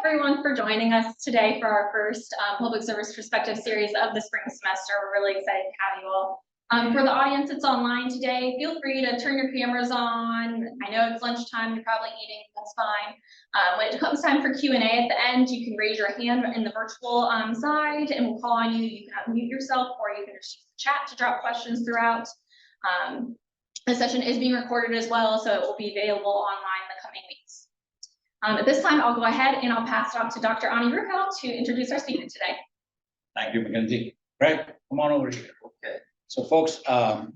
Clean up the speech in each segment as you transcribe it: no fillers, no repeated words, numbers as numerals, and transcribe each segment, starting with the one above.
everyone for joining us today for our first Public Service Perspective series of the spring semester. We're really excited to have you all. For the audience that's online today, feel free to turn your cameras on. I know it's lunchtime, you're probably eating, that's fine. When it comes time for Q&A at the end, you can raise your hand in the virtual side and we'll call on you. You can unmute yourself or you can just use the chat to drop questions throughout. The session is being recorded as well, so it will be available online in the coming weeks. At this time, I'll go ahead and I'll pass it off to Dr. Ani Ruhel to introduce our speaker today. Thank you, Mackenzie. Greg, come on over here. Okay. So folks,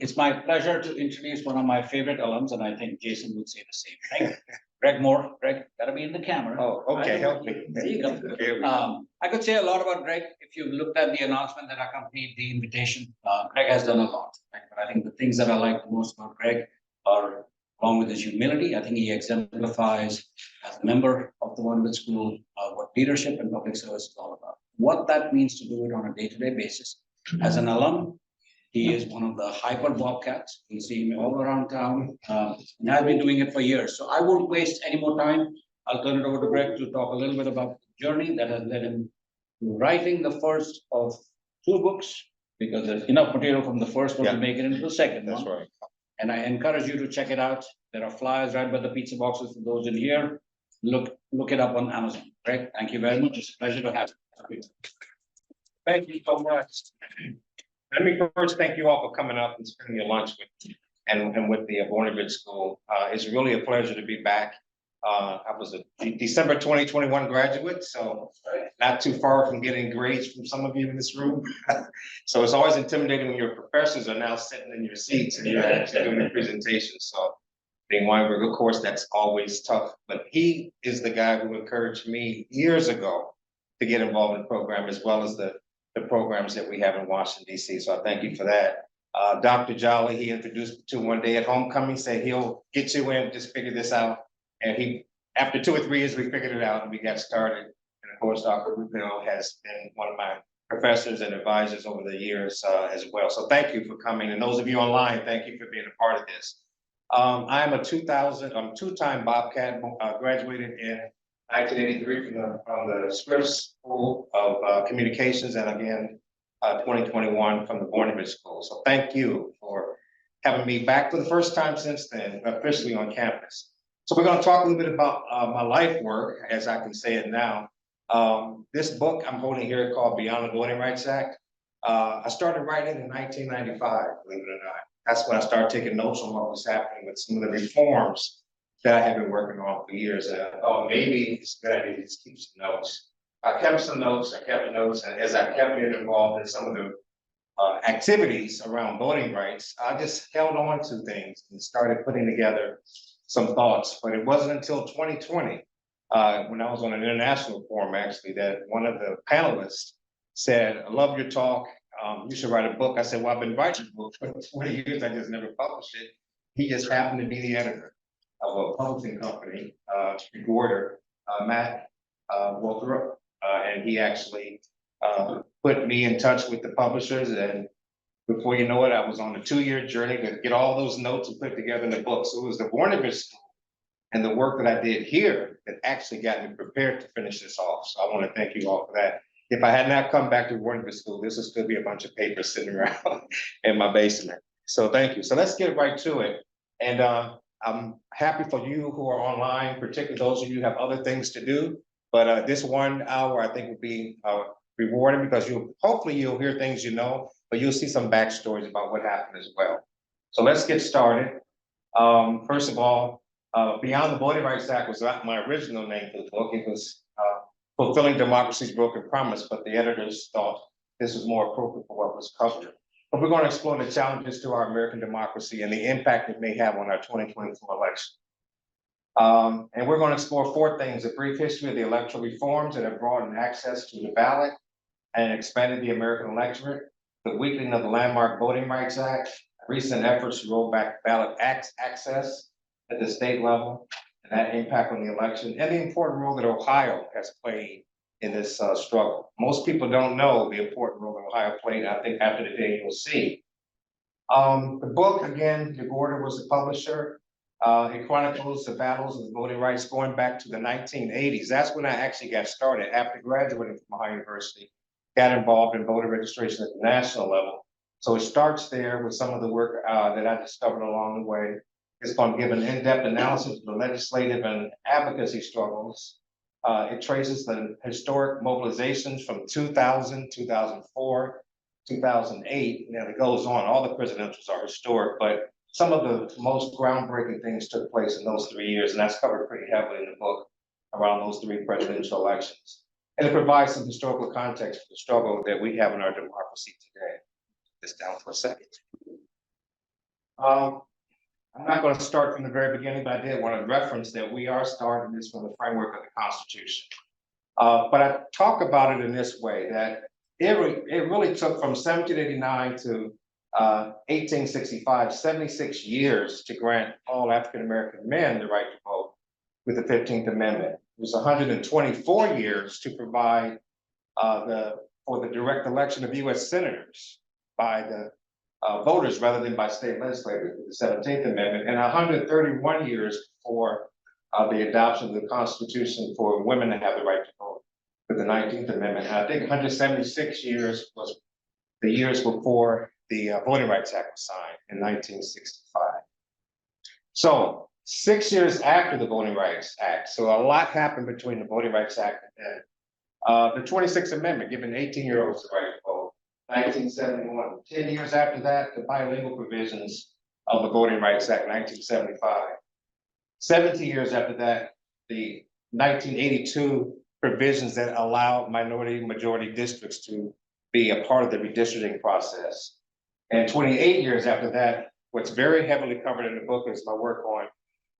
it's my pleasure to introduce one of my favorite alums, and I think Jason would say the same thing. Greg Moore. Greg, gotta be in the camera. Oh, okay, help me. There you go. I could say a lot about Greg. If you looked at the announcement that accompanied the invitation, Greg has done a lot. Right? But I think the things that I like the most about Greg are, along with his humility, I think he exemplifies as a member of the Broadened School what leadership and public service is all about. What that means to do it on a day-to-day basis. As an alum, he is one of the hyper bobcats. You see him all around town, and I've been doing it for years. So I won't waste any more time. I'll turn it over to Greg to talk a little bit about the journey that has led him to writing the first of 2 books, because there's enough material from the first one to make it into the second one. That's right. And I encourage you to check it out. There are flyers right by the pizza boxes for those in here. Look it up on Amazon. Greg, thank you very much. It's a pleasure to have you. Thank you so much. Let me first thank you all for coming up and spending your lunch with me and with the Broadened School. It's really a pleasure to be back. I was a December 2021 graduate, so not too far from getting grades from some of you in this room. So it's always intimidating when your professors are now sitting in your seats and you're actually doing the presentation. So being Weinberg, of course, that's always tough. But he is the guy who encouraged me years ago to get involved in the program, as well as the programs that we have in Washington, D.C. So I thank you for that. Dr. Jolly, he introduced me to one day at homecoming, said he'll get you in, just figure this out. And he, after 2 or 3 years, we figured it out and we got started. And of course, Dr. Ruhel has been one of my professors and advisors over the years as well. So thank you for coming. And those of you online, thank you for being a part of this. I'm a 2-time Bobcat, graduated in 1983 from the Scripps School of Communications, and again, 2021 from the Broadened School. So thank you for having me back for the first time since then, officially on campus. So we're going to talk a little bit about my life work, as I can say it now. This book I'm holding here called Beyond the Voting Rights Act. I started writing in 1995, believe it or not. That's when I started taking notes on what was happening with some of the reforms that I had been working on for years. And I thought maybe it's a good idea to just keep some notes. I kept some notes, and as I kept getting involved in some of the activities around voting rights, I just held on to things and started putting together some thoughts. But it wasn't until 2020, when I was on an international forum, actually, that one of the panelists said, "I love your talk. You should write a book." I said, "Well, I've been writing a book for 20 years. I just never published it." He just happened to be the editor of a publishing company, reporter, Matt Walthrop, and he actually put me in touch with the publishers. And before you know it, I was on a 2-year journey to get all those notes and put together in the book. So it was the Broadened School and the work that I did here that actually got me prepared to finish this off. So I want to thank you all for that. If I had not come back to Broadened School, this would still be a bunch of papers sitting around in my basement. So thank you. So let's get right to it. And I'm happy for you who are online, particularly those of you who have other things to do. But this 1 hour, I think, will be rewarding, because hopefully you'll hear things you know, but you'll see some backstories about what happened as well. So let's get started. First of all, Beyond the Voting Rights Act was not my original name for the book. It was Fulfilling Democracy's Broken Promise, but the editors thought this was more appropriate for what was covered. But we're going to explore the challenges to our American democracy and the impact it may have on our 2024 election. And we're going to explore 4 things: a brief history of the electoral reforms that have broadened access to the ballot and expanded the American electorate, the weakening of the landmark Voting Rights Act, recent efforts to roll back ballot access at the state level, and that impact on the election, and the important role that Ohio has played in this struggle. Most people don't know the important role that Ohio played. I think after the day you'll see. The book, again, DeGorder was the publisher. It chronicles the battles of the voting rights going back to the 1980s. That's when I actually got started after graduating from Ohio University, got involved in voter registration at the national level. So it starts there with some of the work that I discovered along the way. It's going to give an in-depth analysis of the legislative and advocacy struggles. It traces the historic mobilizations from 2000, 2004, 2008, and it goes on. All the presidentials are historic, but some of the most groundbreaking things took place in those 3 years, and that's covered pretty heavily in the book around those 3 presidential elections. And it provides some historical context for the struggle that we have in our democracy today. This down for a second. I'm not going to start from the very beginning, but I did want to reference that we are starting this from the framework of the Constitution. But I talk about it in this way, that it really took from 1789 to 1865, 76 years to grant all African-American men the right to vote with the 15th Amendment. It was 124 years to provide for the direct election of US senators by the voters rather than by state legislators with the 17th Amendment, and 131 years for the adoption of the Constitution for women to have the right to vote with the 19th Amendment. And I think 176 years was the years before the Voting Rights Act was signed in 1965. So 6 years after the Voting Rights Act, so a lot happened between the Voting Rights Act and the 26th Amendment, giving 18-year-olds the right to vote. 1971. 10 years after that, the bilingual provisions of the Voting Rights Act, 1975. 70 years after that, the 1982 provisions that allowed minority majority districts to be a part of the redistricting process. And 28 years after that, what's very heavily covered in the book is my work on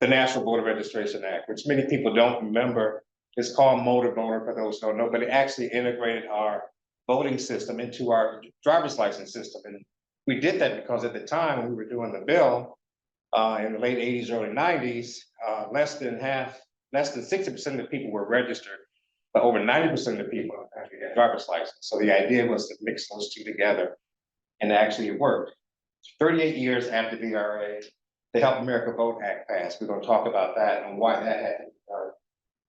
the National Voter Registration Act, which many people don't remember. It's called Motor Voter for those who don't know, but it actually integrated our voting system into our driver's license system. And we did that because at the time when we were doing the bill, in the late 80s, early 90s, less than 60% of the people were registered, but over 90% of the people actually had driver's license. So the idea was to mix those two together, and actually it worked. 38 years after the VRA, the Help America Vote Act passed. We're going to talk about that and why that had to be done.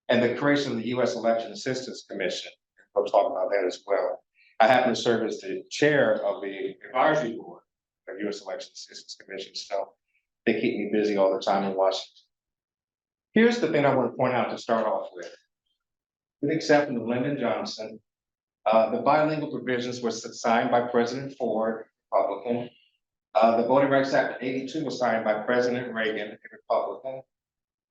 And the creation of the U.S. Election Assistance Commission. We'll talk about that as well. I happen to serve as the chair of the advisory board of the U.S. Election Assistance Commission, so they keep me busy all the time in Washington. Here's the thing I want to point out to start off with. With the exception of Lyndon Johnson, the bilingual provisions were signed by President Ford, Republican. The Voting Rights Act of '82 was signed by President Reagan, a Republican.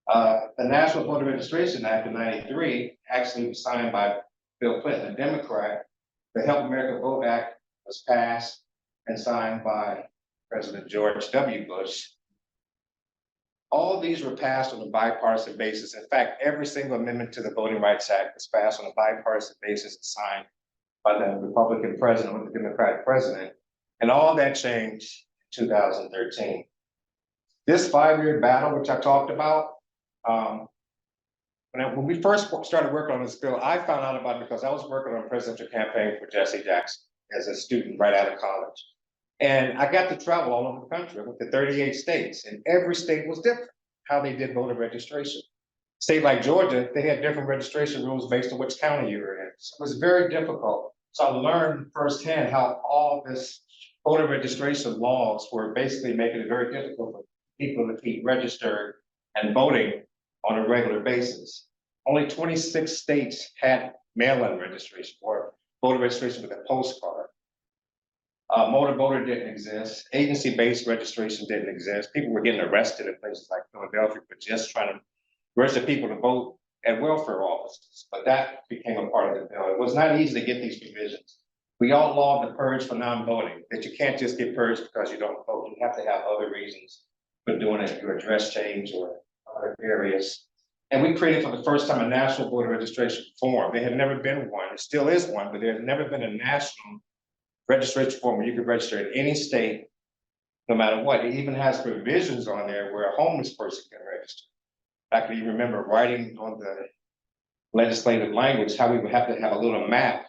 The National Voter Registration Act of '93 actually was signed by Bill Clinton, a Democrat. The Help America Vote Act was passed and signed by President George W. Bush. All of these were passed on a bipartisan basis. In fact, every single amendment to the Voting Rights Act was passed on a bipartisan basis and signed by the Republican president or the Democratic president. And all that changed in 2013. This 5-year battle, which I talked about, when we first started working on this bill, I found out about it because I was working on a presidential campaign for Jesse Jackson as a student right out of college. And I got to travel all over the country. I went to 38 states, and every state was different, how they did voter registration. State like Georgia, they had different registration rules based on which county you were in. So it was very difficult. So I learned firsthand how all this voter registration laws were basically making it very difficult for people to keep registered and voting on a regular basis. Only 26 states had mail-in registration or voter registration with a postcard. Motor voter didn't exist. Agency-based registration didn't exist. People were getting arrested in places like Philadelphia for just trying to register people to vote at welfare offices. But that became a part of the bill. It was not easy to get these provisions. We outlawed the purge for non-voting, that you can't just get purged because you don't vote. You have to have other reasons for doing it, your address change or other areas. And we created for the first time a national voter registration form. There had never been one. It still is one, but there had never been a national registration form where you could register in any state, no matter what. It even has provisions on there where a homeless person can register. I can even remember writing on the legislative language how we would have to have a little map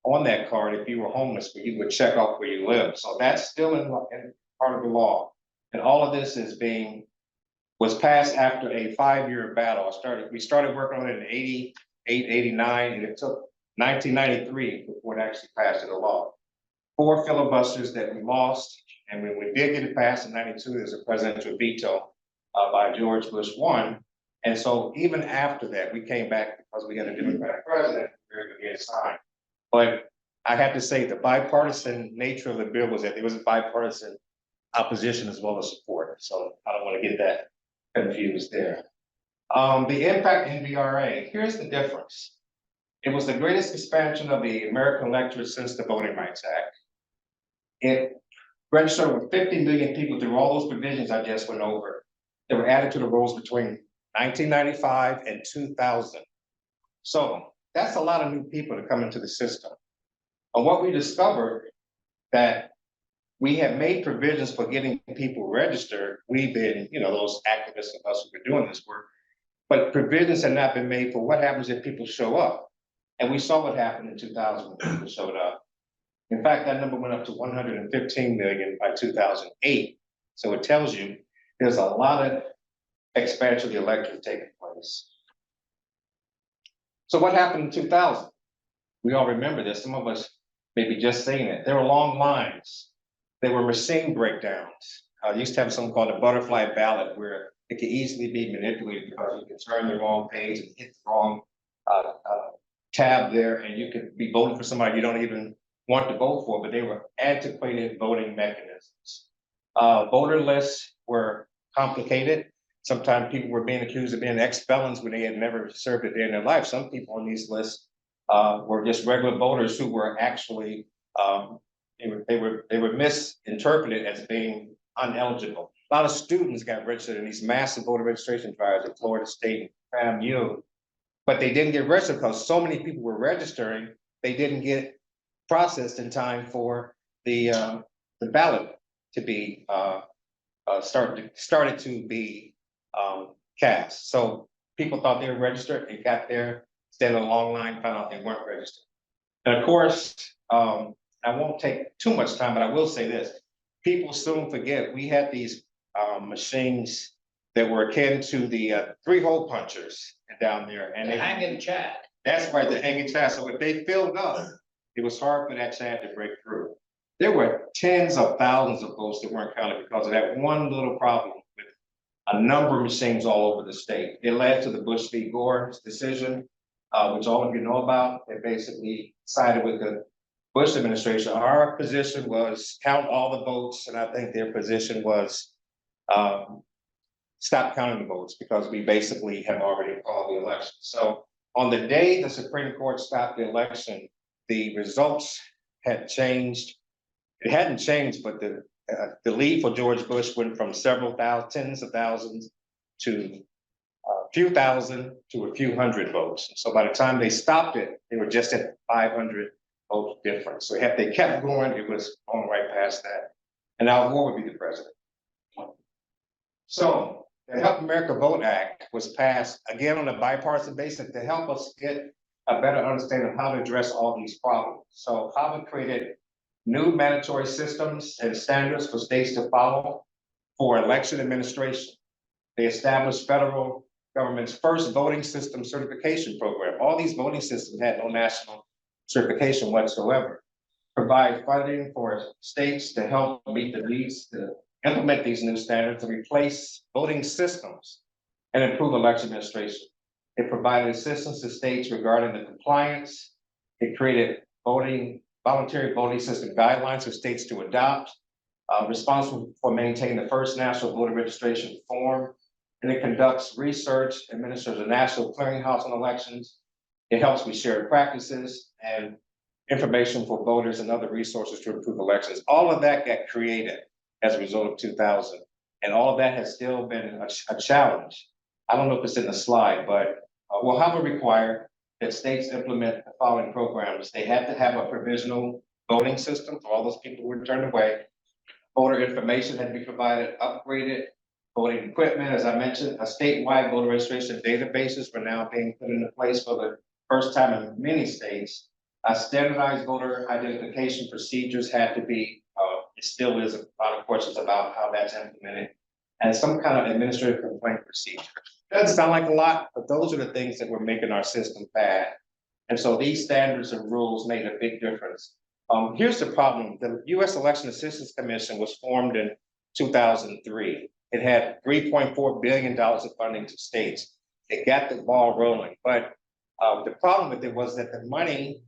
on that card if you were homeless, where you would check off where you live. So that's still in part of the law. And all of this is being was passed after a 5-year battle. We started working on it in 88, 89, and it took 1993 before it actually passed into law. 4 filibusters that we lost, and when we did get it passed in 92, there's a presidential veto by George Bush 1. And so even after that, we came back because we had a Democratic president, we were going to get it signed. But I have to say the bipartisan nature of the bill was that there was a bipartisan opposition as well as support. So I don't want to get that confused there. The impact NVRA, here's the difference. It was the greatest expansion of the American electorate since the Voting Rights Act. It registered over 50 million people through all those provisions I just went over that were added to the rolls between 1995 and 2000. So that's a lot of new people to come into the system. And what we discovered that we have made provisions for getting people registered. We've been, those activists of us who are doing this work, but provisions have not been made for what happens if people show up. And we saw what happened in 2000 when people showed up. In fact, that number went up to 115 million by 2008. So it tells you there's a lot of expansion of the electorate taking place. So what happened in 2000? We all remember this. Some of us may be just saying it. There were long lines. There were machine breakdowns. I used to have something called a butterfly ballot where it could easily be manipulated because you can turn the wrong page and hit the wrong tab there, and you could be voting for somebody you don't even want to vote for, but they were antiquated voting mechanisms. Voter lists were complicated. Sometimes people were being accused of being ex-felons when they had never served a day in their life. Some people on these lists were just regular voters who were actually they were misinterpreted as being uneligible. A lot of students got registered in these massive voter registration drives at Florida State and FAMU, but they didn't get registered because so many people were registering, they didn't get processed in time for the ballot to be started to be cast. So people thought they were registered, they got there, stayed in a long line, found out they weren't registered. And of course, I won't take too much time, but I will say this. People soon forget, we had these machines that were akin to the 3-hole punchers down there. And they hanging chad. That's right, the hanging chad. So if they filled up, it was hard for that chad to break through. There were tens of thousands of votes that weren't counted because of that one little problem with a number of machines all over the state. It led to the Bush v. Gore's decision, which all of you know about. They basically sided with the Bush administration. Our position was count all the votes, and I think their position was stop counting the votes because we basically have already called the election. So on the day the Supreme Court stopped the election, the results had changed. It hadn't changed, but the lead for George Bush went from tens of thousands to a few thousand to a few hundred votes. So by the time they stopped it, they were just at 500 vote difference. So if they kept going, it was going right past that. And Al Gore would be the president. So the Help America Vote Act was passed again on a bipartisan basis to help us get a better understanding of how to address all these problems. So Harvard created new mandatory systems and standards for states to follow for election administration. They established federal government's first voting system certification program. All these voting systems had no national certification whatsoever. Provide funding for states to help meet the needs to implement these new standards to replace voting systems and improve election administration. It provided assistance to states regarding the compliance. It created voluntary voting system guidelines for states to adopt, responsible for maintaining the first national voter registration form, and it conducts research, administers a national clearinghouse on elections. It helps with shared practices and information for voters and other resources to improve elections. All of that got created as a result of 2000. And all of that has still been a challenge. I don't know if it's in the slide, but we'll have a require that states implement the following programs. They have to have a provisional voting system for all those people who were turned away. Voter information had to be provided, upgraded, voting equipment, as I mentioned, a statewide voter registration databases were now being put into place for the first time in many states. Standardized voter identification procedures had to be, it still is a lot of questions about how that's implemented. and some kind of administrative complaint procedure. Doesn't sound like a lot, but those are the things that were making our system bad. And so these standards and rules made a big difference. Here's the problem. The U.S. Election Assistance Commission was formed in 2003. It had $3.4 billion of funding to states. It got the ball rolling, but the problem with it was that the money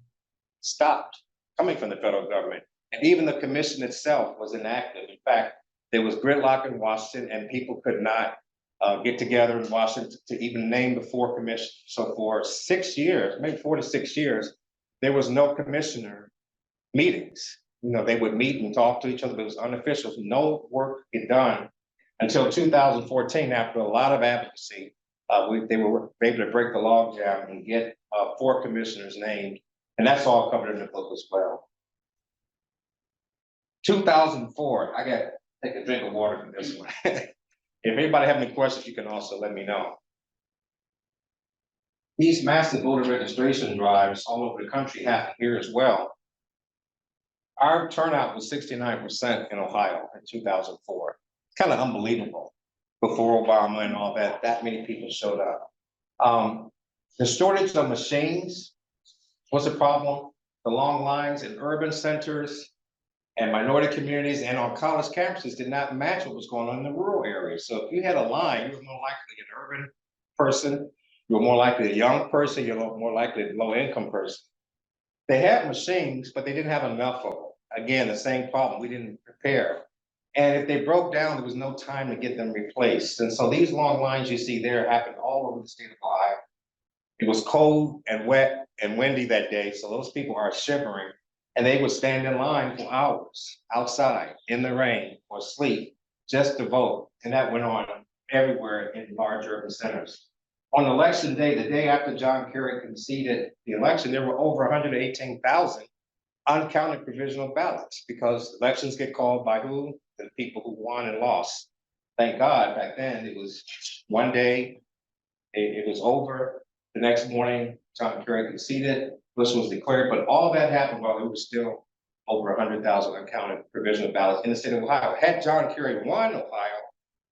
stopped coming from the federal government. And even the commission itself was inactive. In fact, there was gridlock in Washington and people could not get together in Washington to even name the 4 commissioners. So for 6 years, maybe 4 to 6 years, there was no commissioner meetings. You know, they would meet and talk to each other, but it was unofficial. No work get done until 2014, after a lot of advocacy. They were able to break the logjam and get 4 commissioners named. And that's all covered in the book as well. 2004, I got to take a drink of water for this one. If anybody have any questions, you can also let me know. These massive voter registration drives all over the country happen here as well. Our turnout was 69% in Ohio in 2004. It's kind of unbelievable. Before Obama and all that many people showed up. The shortage of machines was a problem. The long lines in urban centers and minority communities and on college campuses did not match what was going on in the rural areas. So if you had a line, you were more likely an urban person, you were more likely a young person, you were more likely a low-income person. They had machines, but they didn't have enough of them. Again, the same problem, we didn't prepare. And if they broke down, there was no time to get them replaced. And so these long lines you see there happened all over the state of Ohio. It was cold and wet and windy that day, so those people are shivering. And they would stand in line for hours outside in the rain or sleep just to vote. And that went on everywhere in large urban centers. On election day, the day after John Kerry conceded the election, there were over 118,000 uncounted provisional ballots because elections get called by who? The people who won and lost. Thank God back then it was one day, it was over. The next morning, John Kerry conceded, Bush was declared, but all that happened while there was still over 100,000 uncounted provisional ballots in the state of Ohio. Had John Kerry won Ohio,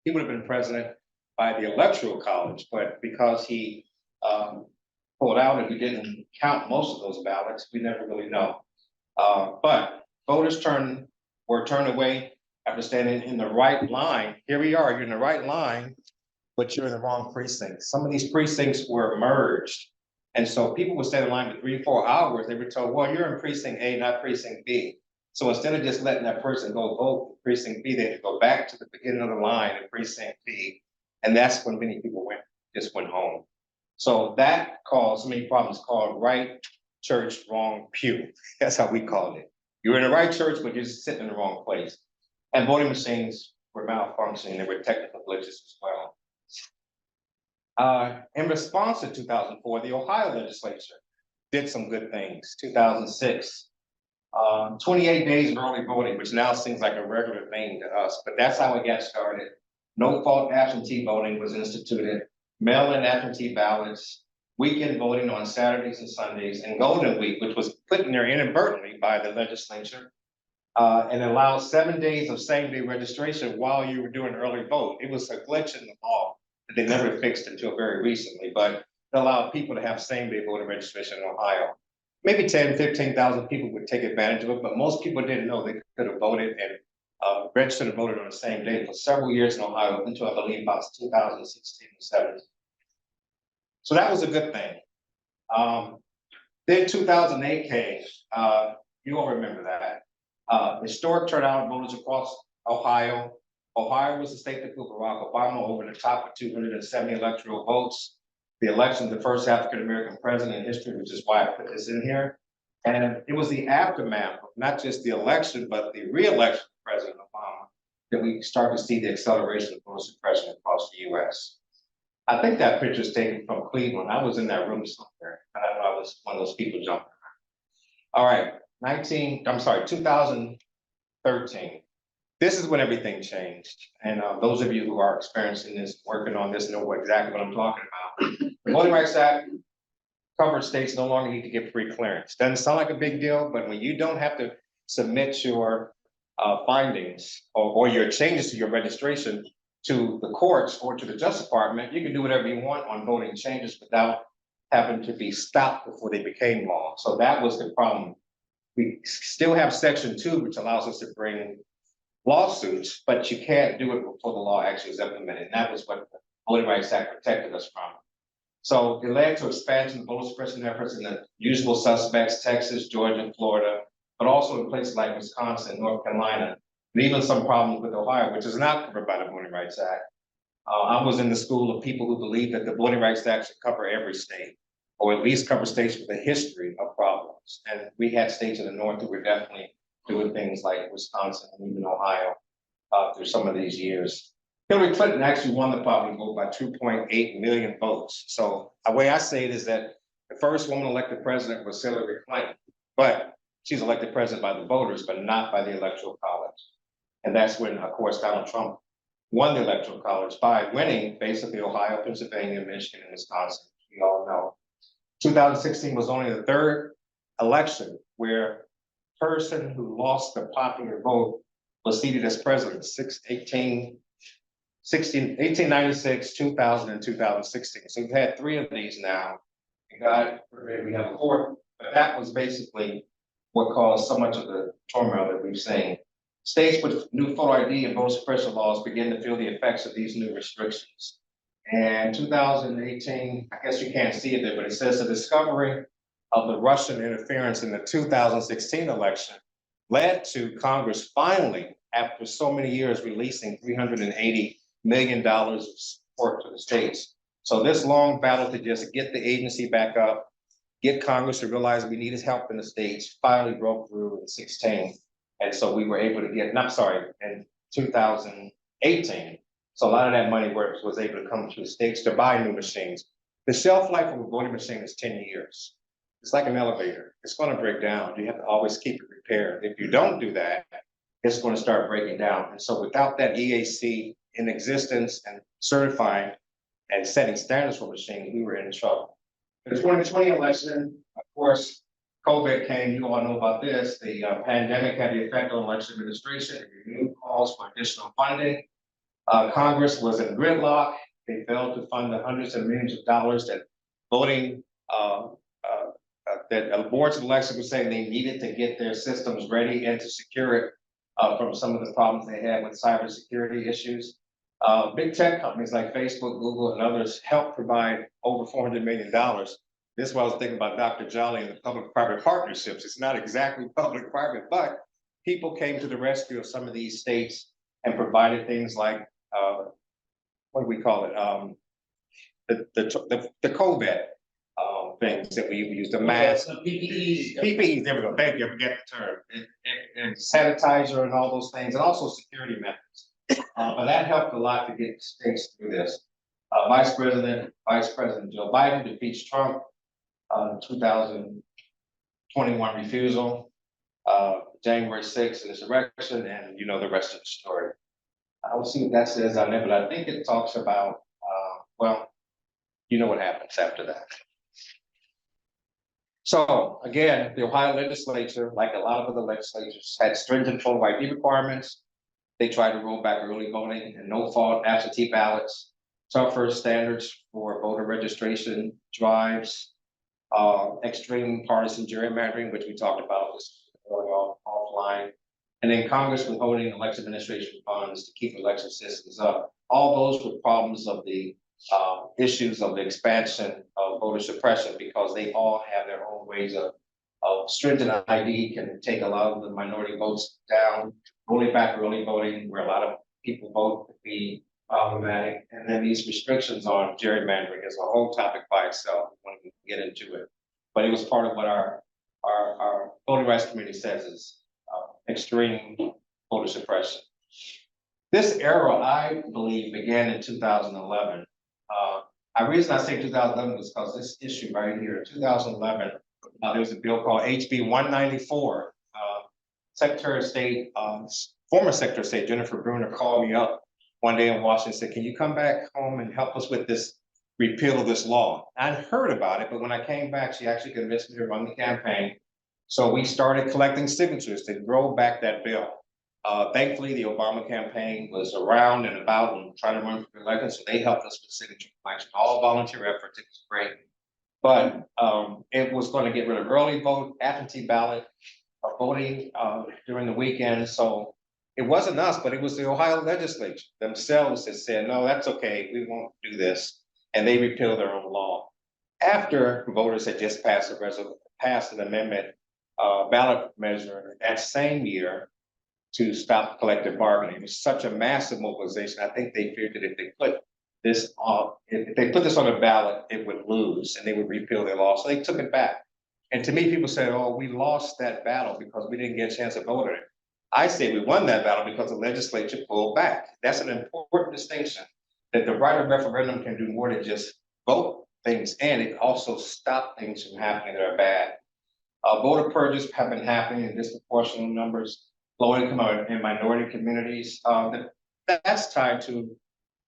he would have been president by the electoral college, but because he pulled out and we didn't count most of those ballots, we never really know. But voters were turned away after standing in the right line. Here we are, you're in the right line, but you're in the wrong precinct. Some of these precincts were merged. And so people would stand in line for 3-4 hours. They were told, well, you're in precinct A, not precinct B. So instead of just letting that person go vote for precinct B, they had to go back to the beginning of the line in precinct B. And that's when many people just went home. So that caused so many problems, called right church, wrong pew. That's how we called it. You're in the right church, but you're just sitting in the wrong place. And voting machines were malfunctioning. There were technical glitches as well. In response to 2004, the Ohio legislature did some good things. 2006, 28 days of early voting, which now seems like a regular thing to us, but that's how it got started. No fault absentee voting was instituted, mail-in absentee ballots, weekend voting on Saturdays and Sundays, and Golden Week, which was put in there inadvertently by the legislature, and allowed 7 days of same-day registration while you were doing early vote. It was a glitch in the law that they never fixed until very recently, but it allowed people to have same-day voter registration in Ohio. Maybe 10, 15,000 people would take advantage of it, but most people didn't know they could have voted and registered and voted on the same day for several years in Ohio until I believe about 2016 or 17. So that was a good thing. Then 2008 came, you all remember that. Historic turnout of voters across Ohio. Ohio was the state that put Barack Obama over the top with 270 electoral votes. The election of the first African-American president in history, which is why I put this in here. And it was the aftermath of not just the election, but the re-election of President Obama that we start to see the acceleration of voter suppression across the US. I think that picture is taken from Cleveland. I was in that room somewhere. I don't know, I was one of those people jumping around. All right, 2013. This is when everything changed. And those of you who are experiencing this, working on this, know exactly what I'm talking about. The Voting Rights Act covered states no longer need to get free clearance. Doesn't sound like a big deal, but when you don't have to submit your findings or your changes to your registration to the courts or to the Justice Department, you can do whatever you want on voting changes without having to be stopped before they became law. So that was the problem. We still have Section 2, which allows us to bring lawsuits, but you can't do it before the law actually is implemented. And that was what the Voting Rights Act protected us from. So it led to expansion of voter suppression efforts in the usual suspects, Texas, Georgia, and Florida, but also in places like Wisconsin, North Carolina, and even some problems with Ohio, which is not covered by the Voting Rights Act. I was in the school of people who believe that the Voting Rights Act should cover every state, or at least cover states with a history of problems. And we had states in the north that were definitely doing things like Wisconsin and even Ohio through some of these years. Hillary Clinton actually won the popular vote by 2.8 million votes. So the way I say it is that the first woman elected president was Hillary Clinton, but she's elected president by the voters, but not by the Electoral College. And that's when, of course, Donald Trump won the Electoral College by winning basically Ohio, Pennsylvania, Michigan, and Wisconsin. We all know. 2016 was only the third election where a person who lost the popular vote was seated as president, 1896, 2000, and 2016. So we've had three of these now. And God forbid we have a fourth, but that was basically what caused so much of the turmoil that we've seen. States with new photo ID and voter suppression laws begin to feel the effects of these new restrictions. And 2018, I guess you can't see it there, but it says the discovery of the Russian interference in the 2016 election led to Congress finally, after so many years, releasing $380 million of support to the states. So this long battle to just get the agency back up, get Congress to realize we needed help in the states, finally broke through in 16. And so we were able to get, in 2018. So a lot of that money was able to come to the states to buy new machines. The shelf life of a voting machine is 10 years. It's like an elevator. It's going to break down. You have to always keep it repaired. If you don't do that, it's going to start breaking down. And so without that EAC in existence and certifying and setting standards for machines, we were in trouble. The 2020 election, of course, COVID came, you all know about this. The pandemic had the effect on election administration. It renewed calls for additional funding. Congress was in gridlock. They failed to fund the hundreds of millions of dollars that voting, that boards of election were saying they needed to get their systems ready and to secure it from some of the problems they had with cybersecurity issues. Big tech companies like Facebook, Google, and others helped provide over $400 million. This is what I was thinking about Dr. Jolly and the public-private partnerships. It's not exactly public-private, but people came to the rescue of some of these states and provided things like, what do we call it? The COVID things that we use, the mask, PPEs, there we go, thank you, I forget the term, and sanitizer and all those things, and also security methods. But that helped a lot to get states through this. Vice President Joe Biden defeats Trump 2021 refusal, January 6th insurrection, and you know the rest of the story. I will see what that says on there, but I think it talks about, well, you know what happens after that. So again, the Ohio legislature, like a lot of other legislatures, had stringent photo ID requirements. They tried to roll back early voting and no-fault absentee ballots, tougher standards for voter registration drives, extreme partisan gerrymandering, which we talked about this going offline, and then Congress withholding election administration funds to keep election systems up. All those were problems of the issues of the expansion of voter suppression, because they all have their own ways of stringent ID can take a lot of the minority votes down, rolling back early voting, where a lot of people vote, could be problematic. And then these restrictions on gerrymandering is a whole topic by itself when we get into it. But it was part of what our voting rights committee says is extreme voter suppression. This era, I believe, began in 2011. The reason I say 2011 was because this issue right here, in 2011, there was a bill called HB 194. Secretary of State, former Secretary of State Jennifer Bruner called me up one day in Washington and said, "Can you come back home and help us with this repeal of this law?" I'd heard about it, but when I came back, she actually convinced me to run the campaign. So we started collecting signatures to roll back that bill. Thankfully, the Obama campaign was around and about and trying to run for election, so they helped us with signature collection, all volunteer efforts. It was great. But it was going to get rid of early vote, absentee ballot, voting during the weekend. So it wasn't us, but it was the Ohio legislature themselves that said, no, that's okay, we won't do this. And they repealed their own law. After voters had just passed an amendment, ballot measure that same year to stop collective bargaining. It was such a massive mobilization. I think they feared that if they put this on, if they put this on a ballot, it would lose and they would repeal their law. So they took it back. And to me, people say, oh, we lost that battle because we didn't get a chance to vote on it. I say we won that battle because the legislature pulled back. That's an important distinction, that the right of referendum can do more than just vote things in. It also stops things from happening that are bad. Voter purges have been happening in disproportionate numbers, low income and minority communities. That's tied to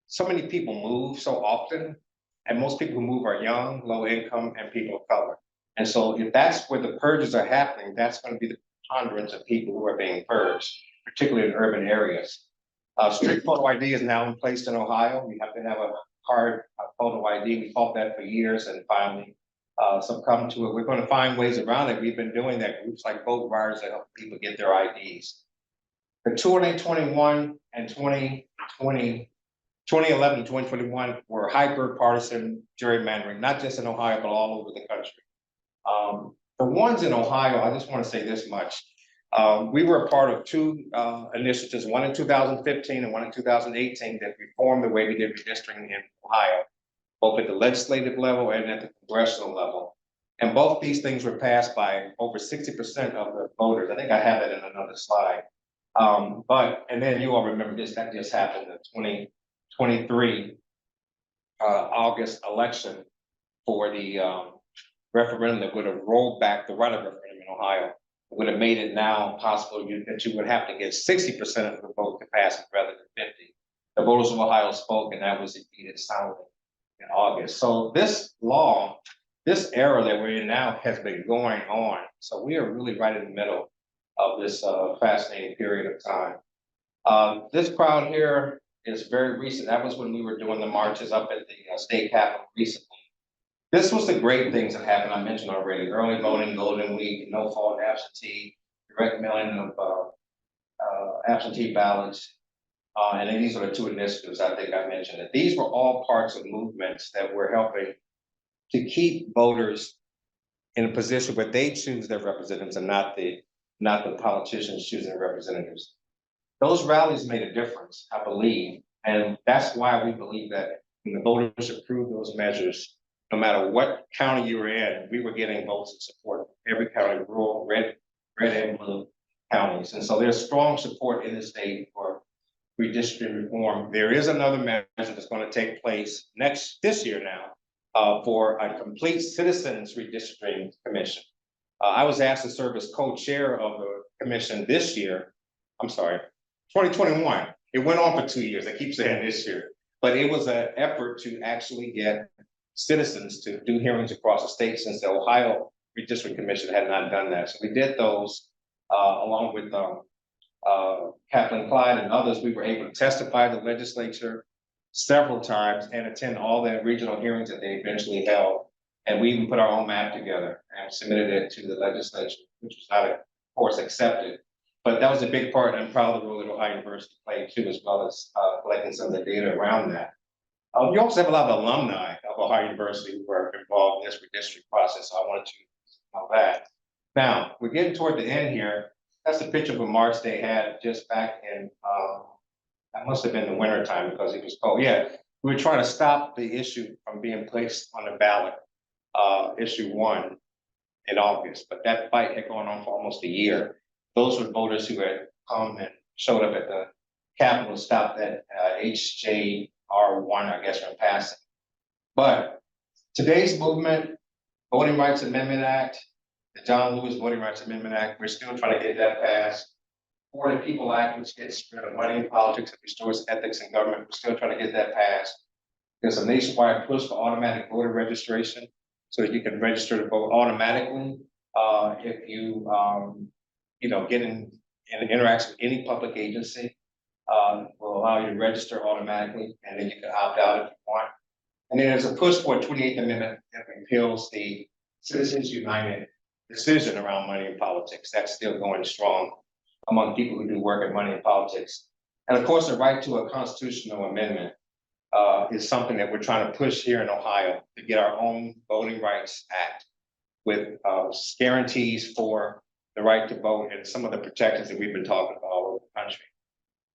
so many people move so often, and most people who move are young, low income, and people of color. And so if that's where the purges are happening, that's going to be the preponderance of people who are being purged, particularly in urban areas. Strict photo ID is now in place in Ohio. You have to have a hard photo ID. We fought that for years and finally succumbed to it. We're going to find ways around it. We've been doing that. Groups like Vote Riders that help people get their IDs. The 2021 and 2020, 2011 and 2021 were hyper partisan gerrymandering, not just in Ohio, but all over the country. The ones in Ohio, I just want to say this much. We were a part of two initiatives, one in 2015 and one in 2018, that reformed the way we did redistricting in Ohio, both at the legislative level and at the congressional level. And both these things were passed by over 60% of the voters. I think I have it in another slide. And then you all remember this, that just happened in the 2023 August election for the referendum that would have rolled back the right of referendum in Ohio. It would have made it now possible that you would have to get 60% of the vote to pass it rather than 50. The voters of Ohio spoke, and that was defeated soundly in August. So this law, this era that we're in now has been going on. So we are really right in the middle of this fascinating period of time. This crowd here is very recent. That was when we were doing the marches up at the state capitol recently. This was the great things that happened. I mentioned already: early voting, golden week, no fault absentee, direct mailing of absentee ballots. And then these are the two initiatives I think I mentioned. That these were all parts of movements that were helping to keep voters in a position where they choose their representatives and not the politicians choosing their representatives. Those rallies made a difference, I believe, and that's why we believe that when the voters approved those measures, no matter what county you were in, we were getting votes in support of every county, rural, red and blue counties. And so there's strong support in the state for redistricting reform. There is another measure that's going to take place this year now for a complete citizens redistricting commission. I was asked to serve as co-chair of the commission this year. I'm sorry, 2021. It went on for 2 years. I keep saying this year, but it was an effort to actually get citizens to do hearings across the state, since the Ohio Redistricting Commission had not done that. So we did those along with Kathleen Clyde and others. We were able to testify to the legislature several times and attend all the regional hearings that they eventually held. And we even put our own map together and submitted it to the legislature, which was not, of course, accepted. But that was a big part, and I'm proud of the role that Ohio University played too, as well as collecting some of the data around that. You also have a lot of alumni of Ohio University who are involved in this redistricting process, so I wanted to know that. Now, we're getting toward the end here. That's a picture of a march they had just back in, that must have been the winter time because it was cold. Yeah, we were trying to stop the issue from being placed on the ballot, issue 1 in August, but that fight had gone on for almost a year. Those were voters who had come and showed up at the Capitol to stop that HJR1, I guess, from passing. But today's movement, Voting Rights Amendment Act, the John Lewis Voting Rights Amendment Act, we're still trying to get that passed. For the People Act, which gets rid of money in politics and restores ethics in government, we're still trying to get that passed. There's a nationwide push for automatic voter registration so that you can register to vote automatically if you, get in and interacts with any public agency. Will allow you to register automatically, and then you can opt out if you want. And then there's a push for a 28th Amendment that repeals the Citizens United decision around money in politics. That's still going strong among people who do work in money in politics. And of course, the right to a constitutional amendment is something that we're trying to push here in Ohio to get our own Voting Rights Act with guarantees for the right to vote and some of the protections that we've been talking about all over the country.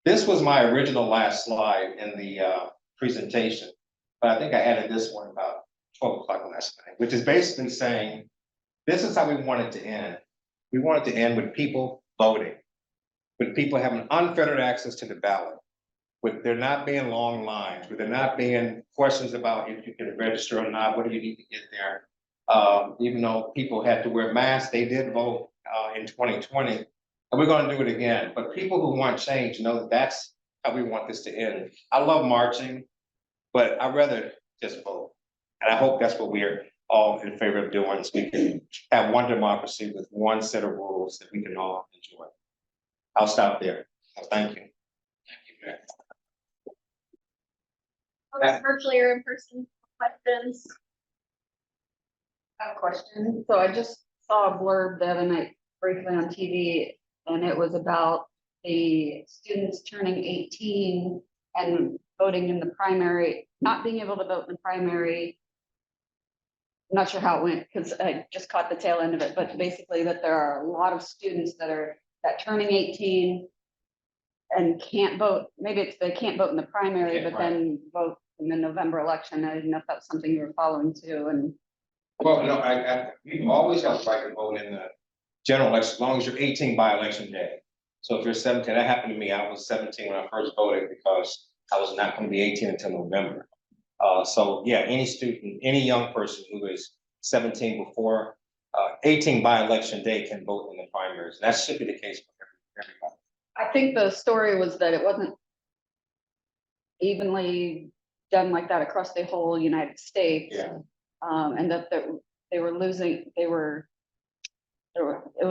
This was my original last slide in the presentation, but I think I added this one about 12 o'clock last night, which is basically saying, this is how we want it to end. We want it to end with people voting, with people having unfettered access to the ballot, with there not being long lines, with there not being questions about if you can register or not, what do you need to get there? Even though people had to wear masks, they did vote in 2020, and we're going to do it again. But people who want change know that that's how we want this to end. I love marching, but I'd rather just vote. And I hope that's what we're all in favor of doing, so we can have one democracy with one set of rules that we can all enjoy. I'll stop there. Thank you. Thank you, Greg. Virtually or in person questions? I have a question. So I just saw a blurb the other night briefly on TV, and it was about the students turning 18 and voting in the primary, not being able to vote in the primary. I'm not sure how it went because I just caught the tail end of it, but basically that there are a lot of students that turning 18 and can't vote. Maybe it's they can't vote in the primary, Yeah, but then vote in the November election. I didn't know if that's something you were following too. And Well, no, you always have the right to vote in the general election, as long as you're 18 by election day. So if you're 17, that happened to me. I was 17 when I first voted because I was not going to be 18 until November. So yeah, any student, any young person who is 17 before 18 by election day can vote in the primaries. That should be the case for everybody. I think the story was that it wasn't evenly done like that across the whole United States. Yeah. And that they were losing, it was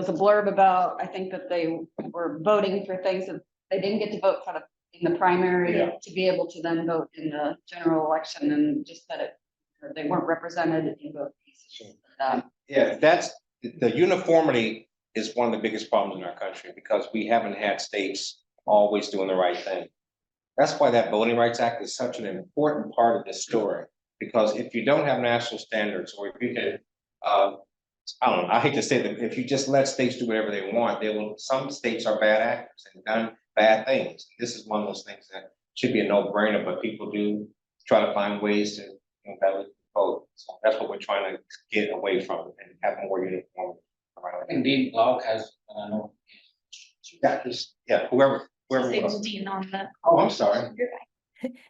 a blurb about, I think that they were voting for things that they didn't get to vote for in the primary Yeah. to be able to then vote in the general election, and just that they weren't represented in both pieces. Yeah, that's the uniformity is one of the biggest problems in our country because we haven't had states always doing the right thing. That's why that Voting Rights Act is such an important part of this story. Because if you don't have national standards, or if you can, I don't know, I hate to say that if you just let states do whatever they want, some states are bad actors and done bad things. This is one of those things that should be a no-brainer, but people do try to find ways to validate vote. So that's what we're trying to get away from and have more uniform around. I think Dean Clark has, I know. Whoever Say was. Dean on the. Oh, I'm sorry.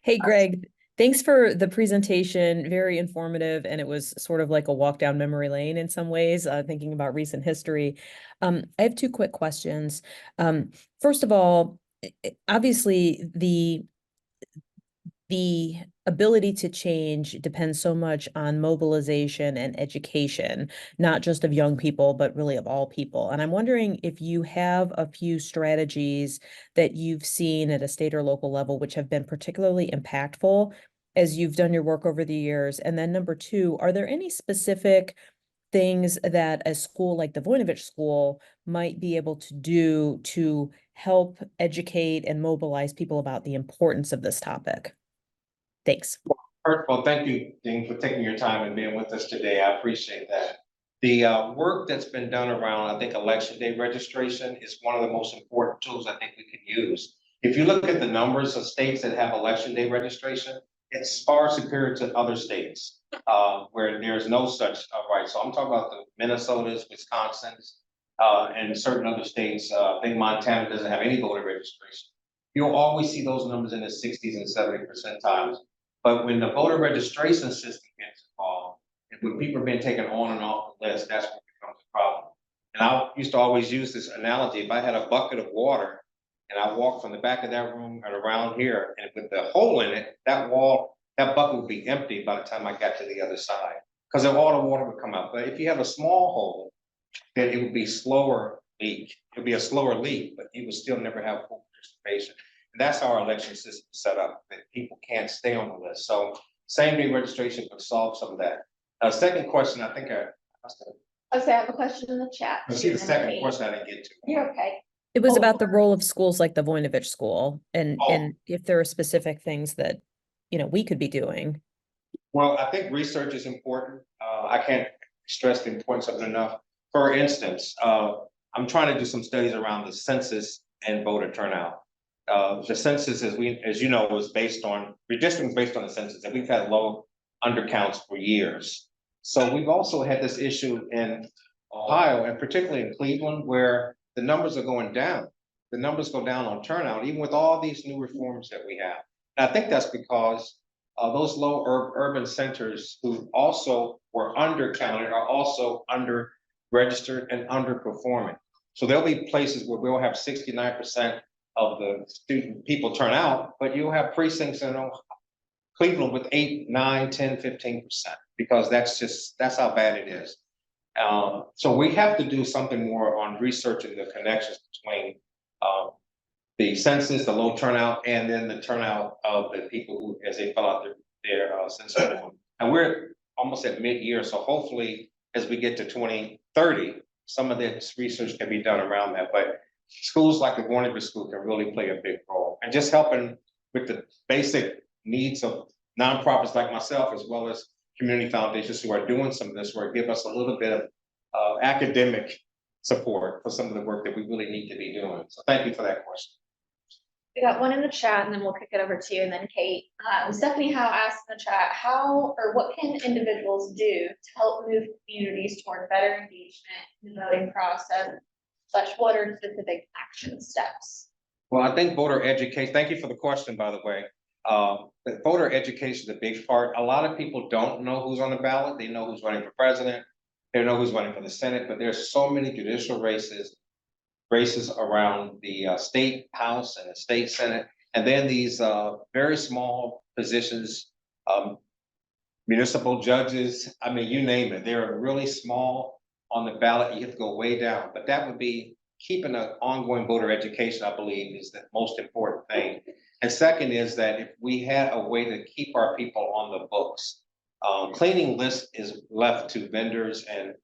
Hey, Greg, thanks for the presentation. Very informative, and it was sort of like a walk down memory lane in some ways, thinking about recent history. I have two quick questions. First of all, obviously the ability to change depends so much on mobilization and education, not just of young people, but really of all people. And I'm wondering if you have a few strategies that you've seen at a state or local level, which have been particularly impactful as you've done your work over the years. And then number two, are there any specific things that a school like the Voinovich School might be able to do to help educate and mobilize people about the importance of this topic? Thanks. First of all, thank you, Dean, for taking your time and being with us today. I appreciate that. The work that's been done around, I think, election day registration is one of the most important tools I think we can use. If you look at the numbers of states that have election day registration, it's far superior to other states where there's no such right. So I'm talking about the Minnesotas, Wisconsins, and certain other states. I think Montana doesn't have any voter registration. You'll always see those numbers in the 60s and 70 percentiles. But when the voter registration system gets involved, and when people are being taken on and off the list, that's when it becomes a problem. And I used to always use this analogy. If I had a bucket of water and I walked from the back of that room and around here, and with the hole in it, that bucket would be empty by the time I got to the other side, because all the water would come out. But if you have a small hole, then it would be slower leak. It'll be a slower leak, but you will still never have full participation. And that's how our election system is set up, that people can't stay on the list. So same-day registration could solve some of that. Second question, I think I have a question in the chat. see the second question I didn't get to. You're okay. It was Oh, about the role of schools like the Voinovich School and Oh. if there are specific things that, we could be doing. Well, I think research is important. I can't stress the importance of it enough. For instance, I'm trying to do some studies around the census and voter turnout. The census, as you know, was based on, redistricting is based on the census, and we've had low undercounts for years. So we've also had this issue in Ohio, and particularly in Cleveland, where the numbers are going down. The numbers go down on turnout, even with all these new reforms that we have. And I think that's because those low urban centers who also were undercounted are also under registered and underperforming. So there'll be places where we'll have 69% of the student people turn out, but you'll have precincts in Cleveland with 8, 9, 10, 15%, because that's how bad it is. So we have to do something more on researching the connections between the census, the low turnout, and then the turnout of the people who, as they fill out their census form. And we're almost at mid-year, so hopefully as we get to 2030, some of this research can be done around that. But schools like the Voinovich School can really play a big role, and just helping with the basic needs of nonprofits like myself, as well as community foundations who are doing some of this work, give us a little bit of academic support for some of the work that we really need to be doing. So thank you for that question. We got one in the chat and then we'll kick it over to you and then Kate. Stephanie Howe asked in the chat, how or what can individuals do to help move communities toward better engagement in the voting process? What are specific action steps? Well, I think voter education, thank you for the question, by the way. But voter education is a big part. A lot of people don't know who's on the ballot. They know who's running for president. They know who's running for the Senate, but there's so many judicial races around the state house and the state senate, and then these very small positions, municipal judges. I mean, you name it. They're really small on the ballot. You have to go way down, but that would be keeping an ongoing voter education, I believe, is the most important thing. And second is that if we had a way to keep our people on the books, cleaning lists is left to vendors and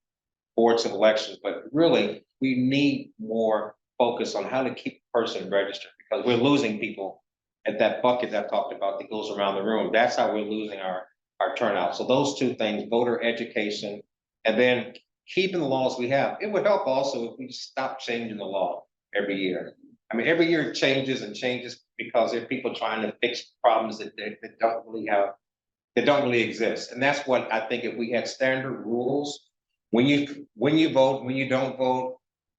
boards of elections, but really we need more focus on how to keep a person registered, because we're losing people at that bucket that I talked about that goes around the room. That's how we're losing our turnout. So those two things, voter education, and then keeping the laws we have. It would help also if we stop changing the law every year. I mean, every year it changes and changes because there are people trying to fix problems that don't really exist. And that's what I think, if we had standard rules, when you vote, when you don't vote,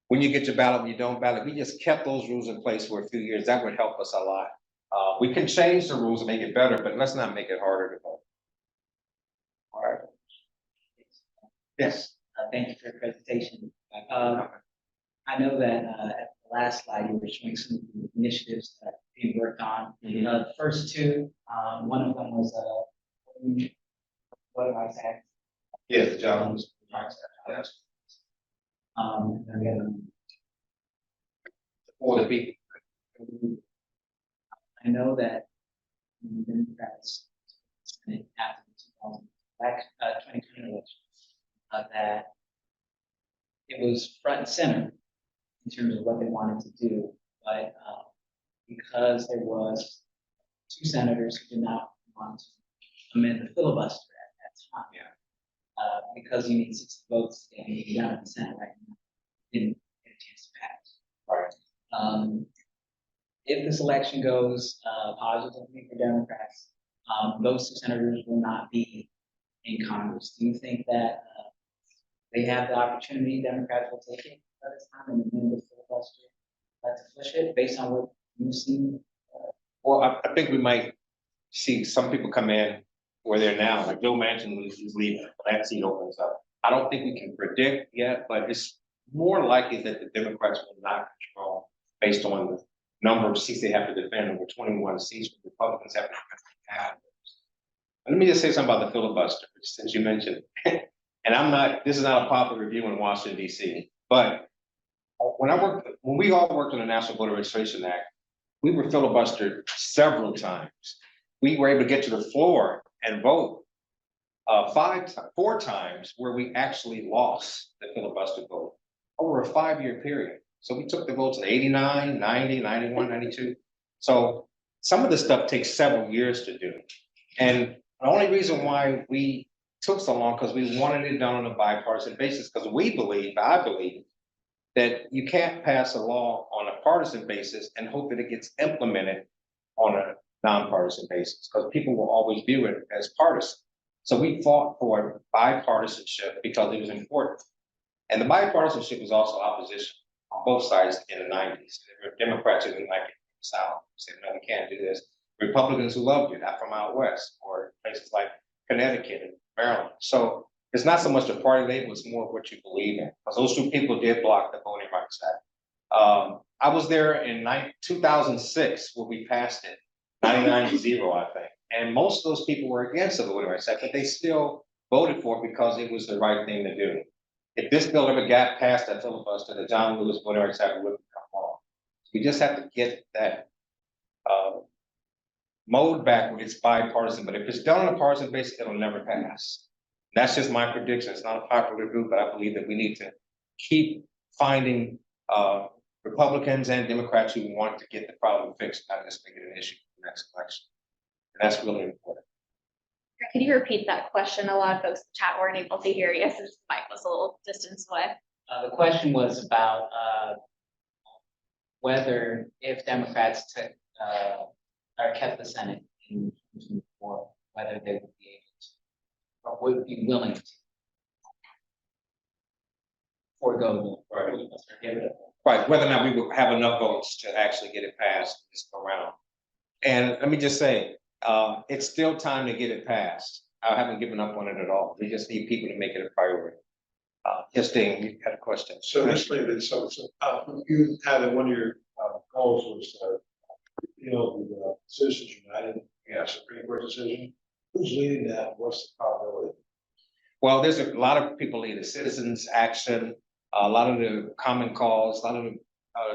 when you get your ballot, when you don't ballot, we just kept those rules in place for a few years. That would help us a lot. We can change the rules and make it better, but let's not make it harder to vote. All right. Yes. Thank you for your presentation. I know that at the last slide, you were showing some of the initiatives that are being worked on. The first two, one of them was what do I say? Yes, John. Yes. And then the other one, For the people. I know that the Democrats after the 2020 election, that it was front and center in terms of what they wanted to do, but because there was 2 senators who did not want to amend the filibuster at that time. Yeah. Because you need 60 votes and you get down to the Senate right now, didn't get a chance to pass. Right. If this election goes positively for Democrats, those 2 senators will not be in Congress. Do you think that they have the opportunity, Democrats will take it by this time and amend the filibuster to push it based on what you've seen? Well, I think we might see some people come in where they're now, like Joe Manchin is leaving, that seat opens up. I don't think we can predict yet, but it's more likely that the Democrats will not control based on the number of seats they have to defend. Over 21 seats, Republicans have to have. Let me just say something about the filibuster, since you mentioned it. And this is not a popular review in Washington, D.C., but when we all worked on the National Voter Registration Act, we were filibustered several times. We were able to get to the floor and vote 4 times where we actually lost the filibuster vote over a 5-year period. So we took the votes in 89, 90, 91, 92. So some of this stuff takes several years to do. And the only reason why we took so long, because we wanted it done on a bipartisan basis, because I believe, that you can't pass a law on a partisan basis and hope that it gets implemented on a nonpartisan basis, because people will always view it as partisan. So we fought for bipartisanship because it was important. And the bipartisanship was also opposition on both sides in the 90s. There were Democrats who didn't like it from the South, said, no, we can't do this. Republicans who loved it, not from out west, or places like Connecticut and Maryland. So it's not so much a party label, it's more what you believe in. Because those 2 people did block the Voting Rights Act. I was there in 2006 when we passed it, 99-0, I think. And most of those people were against the Voting Rights Act, but they still voted for it because it was the right thing to do. If this bill ever got past that filibuster, the John Lewis Voting Rights Act wouldn't come on. We just have to get that mode back where it's bipartisan. But if it's done on a partisan basis, it'll never pass. That's just my prediction. It's not a popular group, but I believe that we need to keep finding Republicans and Democrats who want to get the problem fixed, not just make it an issue for the next election. And that's really important. Could you repeat that question? A lot of folks in the chat weren't able to hear you since the mic was a little distance away. The question was about whether if Democrats took or kept the Senate in 2024, whether they would be able to or would be willing to forego the filibuster, give it a Right, whether or not we would have enough votes to actually get it passed this go around. And let me just say, it's still time to get it passed. I haven't given up on it at all. We just need people to make it a priority. Yes, Dane, you had a question. So this may be so, you had one of your goals was the Citizens United, Supreme Court decision. Who's leading that? What's the probability? Well, there's a lot of people leading Citizens Action, a lot of the Common Cause, a lot of the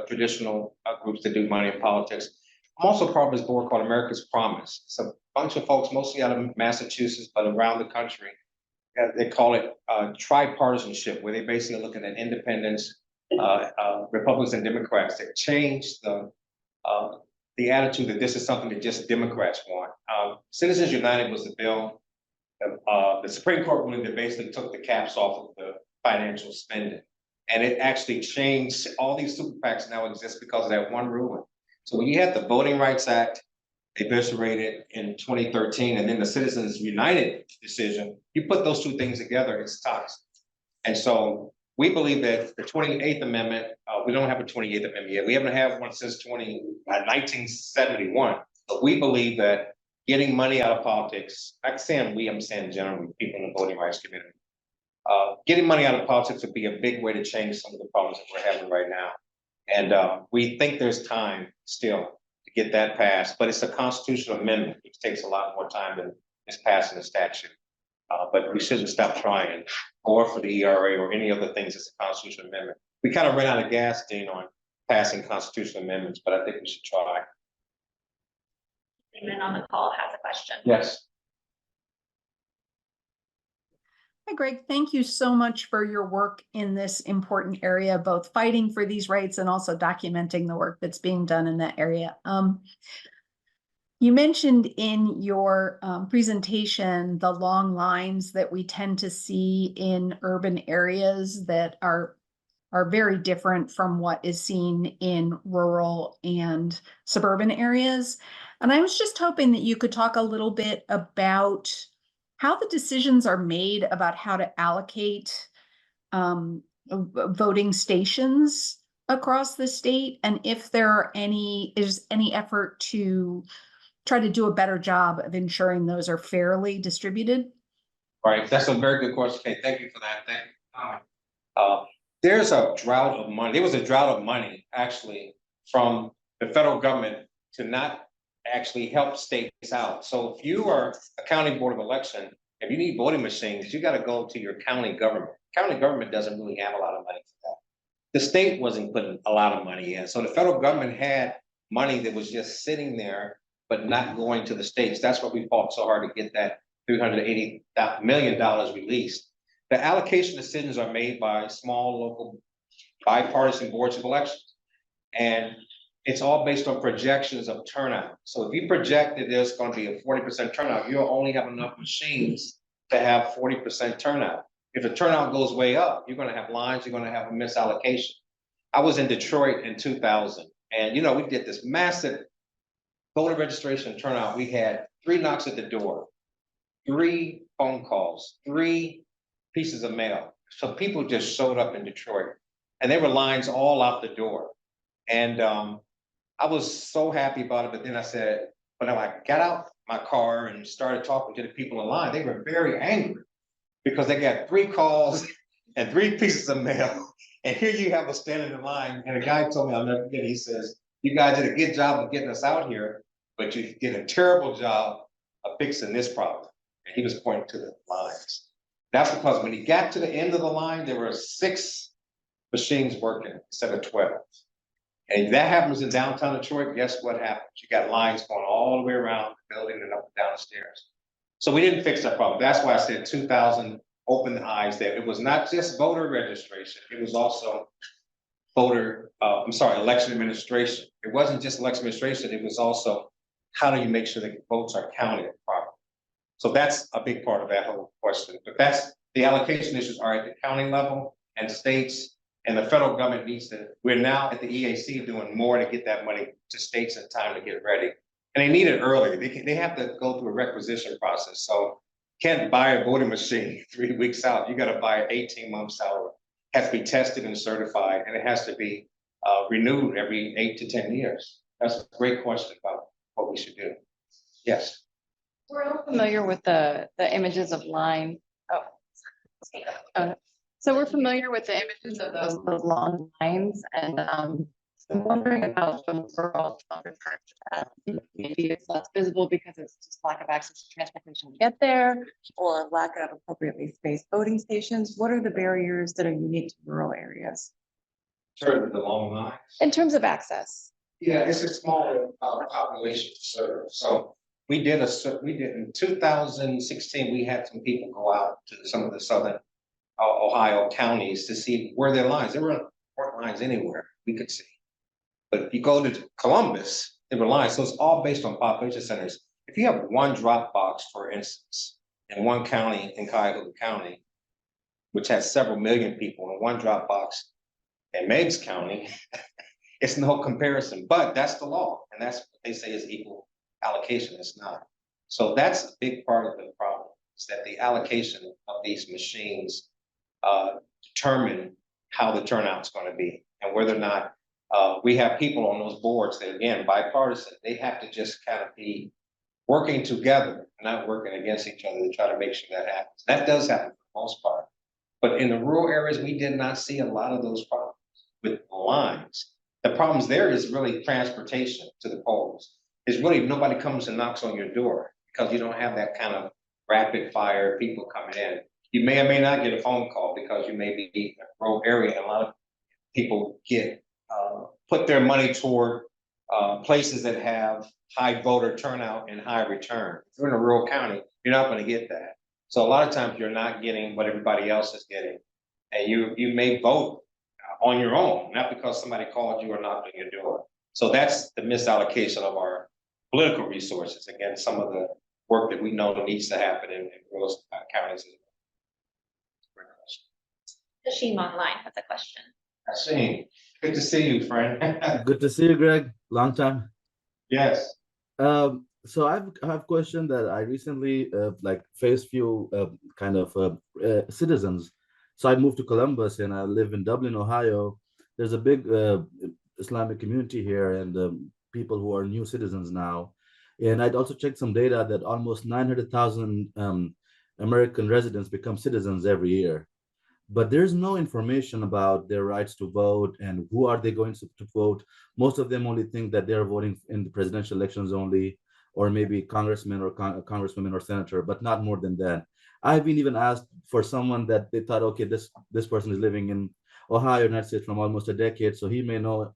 traditional groups that do money in politics. I'm also part of this board called America's Promise. It's a bunch of folks, mostly out of Massachusetts, but around the country. They call it tripartisanship, where they basically are looking at independents, Republicans and Democrats that change the attitude that this is something that just Democrats want. Citizens United was the bill, the Supreme Court ruling that basically took the caps off of the financial spending. And it actually changed, all these super PACs now exist because of that one ruling. So when you had the Voting Rights Act eviscerated in 2013, and then the Citizens United decision, you put those 2 things together, it's toxic. And so we believe that the 28th Amendment, we don't have a 28th Amendment yet. We haven't had one since 1971. But we believe that getting money out of politics, I'm saying generally, people in the voting rights community, getting money out of politics would be a big way to change some of the problems that we're having right now. And we think there's time still to get that passed, but it's a constitutional amendment, which takes a lot more time than just passing a statute. But we shouldn't stop trying, or for the ERA or any other things. It's a constitutional amendment. We kind of ran out of gas, Dean, on passing constitutional amendments, but I think we should try. Damon on the call has a question. Yes. Hi, Greg. Thank you so much for your work in this important area, both fighting for these rights and also documenting the work that's being done in that area. You mentioned in your presentation the long lines that we tend to see in urban areas that are very different from what is seen in rural and suburban areas. And I was just hoping that you could talk a little bit about how the decisions are made about how to allocate voting stations across the state, and if there is any effort to try to do a better job of ensuring those are fairly distributed. All right, that's a very good question. Okay, thank you for that. Thank you. There's a drought of money. There was a drought of money actually from the federal government to not actually help states out. So if you are a county board of election, if you need voting machines, you got to go to your county government. County government doesn't really have a lot of money for that. the state wasn't putting a lot of money in. So the federal government had money that was just sitting there, but not going to the states. That's why we fought so hard to get that $380 million released. The allocation decisions are made by small local bipartisan boards of elections. And it's all based on projections of turnout. So if you project that there's going to be a 40% turnout, you'll only have enough machines to have 40% turnout. If the turnout goes way up, you're going to have lines, you're going to have a misallocation. I was in Detroit in 2000, and we did this massive voter registration turnout. We had 3 knocks at the door, 3 phone calls, 3 pieces of mail. So people just showed up in Detroit, and there were lines all out the door. And I was so happy about it, but then I said, when I got out my car and started talking to the people in line, they were very angry because they got 3 calls and 3 pieces of mail. And here you have us standing in line, and a guy told me, I'll never forget, he says, you guys did a good job of getting us out here, but you did a terrible job of fixing this problem. And he was pointing to the lines. That's because when he got to the end of the line, there were 6 machines working instead of 12. And if that happens in downtown Detroit, guess what happens? You got lines going all the way around the building and up and down the stairs. So we didn't fix that problem. That's why I said 2000 opened the eyes that it was not just voter registration. It was also election administration. It wasn't just election administration. It was also how do you make sure that votes are counted properly? So that's a big part of that whole question. But that's the allocation issues are at the county level and states. And the federal government we're now at the EAC doing more to get that money to states in time to get ready. And they need it early. They have to go through a requisition process. So you can't buy a voting machine 3 weeks out. You got to buy it 18 months out. It has to be tested and certified, and it has to be renewed every 8 to 10 years. That's a great question about what we should do. Yes. We're all familiar with the images of line. So we're familiar with the images of those long lines, and I'm wondering about the overall maybe it's less visible because it's just lack of access to transportation to get there, or lack of appropriately spaced voting stations. What are the barriers that are unique to rural areas Certainly the long lines. in terms of access? Yeah, it's a smaller population to serve. So we did in 2016, we had some people go out to some of the southern Ohio counties to see where their lines. There weren't lines anywhere we could see. But if you go to Columbus, there were lines. So it's all based on population centers. If you have one drop box, for instance, in one county, in Cuyahoga County, which has several million people, in one drop box in Meigs County, it's no comparison. But that's the law, and that's what they say is equal allocation. It's not. So that's a big part of the problem, is that the allocation of these machines determine how the turnout's going to be, and whether or not we have people on those boards that, again, bipartisan, they have to just kind of be working together, not working against each other to try to make sure that happens. That does happen for the most part. But in the rural areas, we did not see a lot of those problems with lines. The problems there is really transportation to the polls. It's really nobody comes and knocks on your door because you don't have that kind of rapid fire people coming in. You may or may not get a phone call because you may be in a rural area, and a lot of people put their money toward places that have high voter turnout and high return. If you're in a rural county, you're not going to get that. So a lot of times you're not getting what everybody else is getting, and you may vote on your own, not because somebody called you or knocked on your door. So that's the misallocation of our political resources. Again, some of the work that we know needs to happen in rural counties. Hashim online has a question. Hashim, good to see you, friend. Good to see you, Greg. Long time. Yes. So I have a question that I recently faced few citizens. So I moved to Columbus and I live in Dublin, Ohio. There's a big Islamic community here and people who are new citizens now. And I'd also checked some data that almost 900,000 American residents become citizens every year. But there's no information about their rights to vote and who are they going to vote. Most of them only think that they're voting in the presidential elections only, or maybe congressman or congresswoman or senator, but not more than that. I've been even asked for someone that they thought, okay, this person is living in Ohio United States from almost a decade, so he may know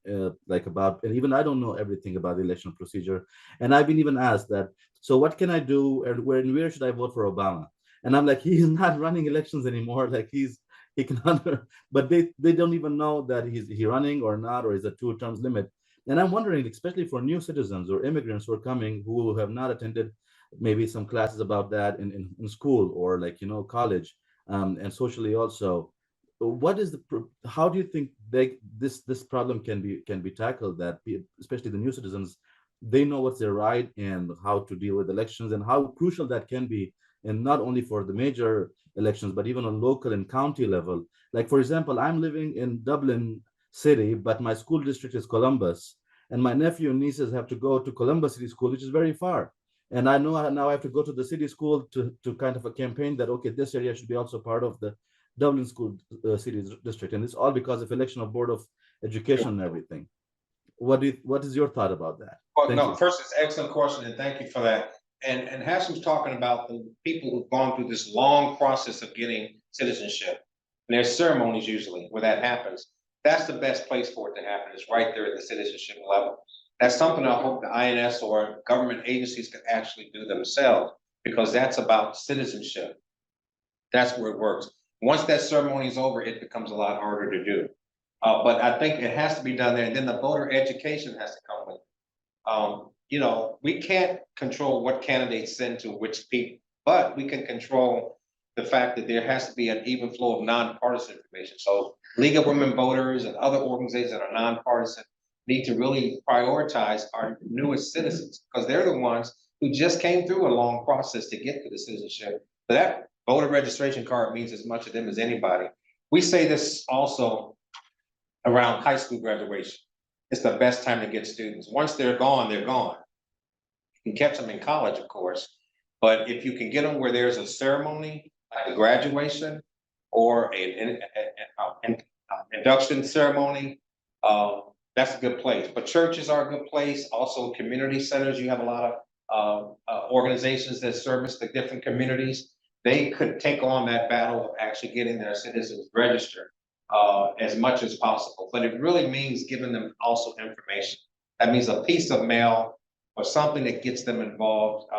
like about, and even I don't know everything about the election procedure. And I've been even asked that, so what can I do, and where should I vote for Obama? And I'm like, he's not running elections anymore. Like he cannot, but they don't even know that he running or not, or is a 2 terms limit. And I'm wondering, especially for new citizens or immigrants who are coming who have not attended maybe some classes about that in school or like college, and socially also, what is how do you think this problem can be tackled, that especially the new citizens, they know what's their right and how to deal with elections, and how crucial that can be, and not only for the major elections but even on local and county level. Like for example, I'm living in Dublin city, but my school district is Columbus, and my nephew and nieces have to go to Columbus City School, which is very far. And I know now I have to go to the city school to kind of a campaign that, okay, this area should be also part of the Dublin School City District. And it's all because of election of Board of Education and everything. What is your thought about that? Well, Thank no, you. first, it's an excellent question, and thank you for that. And Hashim's talking about the people who've gone through this long process of getting citizenship. And there's ceremonies usually where that happens. That's the best place for it to happen, is right there at the citizenship level. That's something I hope the INS or government agencies can actually do themselves, because that's about citizenship. That's where it works. Once that ceremony is over, it becomes a lot harder to do. But I think it has to be done there, and then the voter education has to come with it. We can't control what candidates send to which people, but we can control the fact that there has to be an even flow of nonpartisan information. So League of Women Voters and other organizations that are nonpartisan need to really prioritize our newest citizens, because they're the ones who just came through a long process to get to the citizenship. But that voter registration card means as much to them as anybody. We say this also around high school graduation. It's the best time to get students. Once they're gone, they're gone. You can catch them in college, of course, but if you can get them where there's a ceremony, like a graduation or an induction ceremony, that's a good place. But churches are a good place. Also, community centers. You have a lot of organizations that service the different communities. They could take on that battle of actually getting their citizens registered as much as possible. But it really means giving them also information. That means a piece of mail or something that gets them involved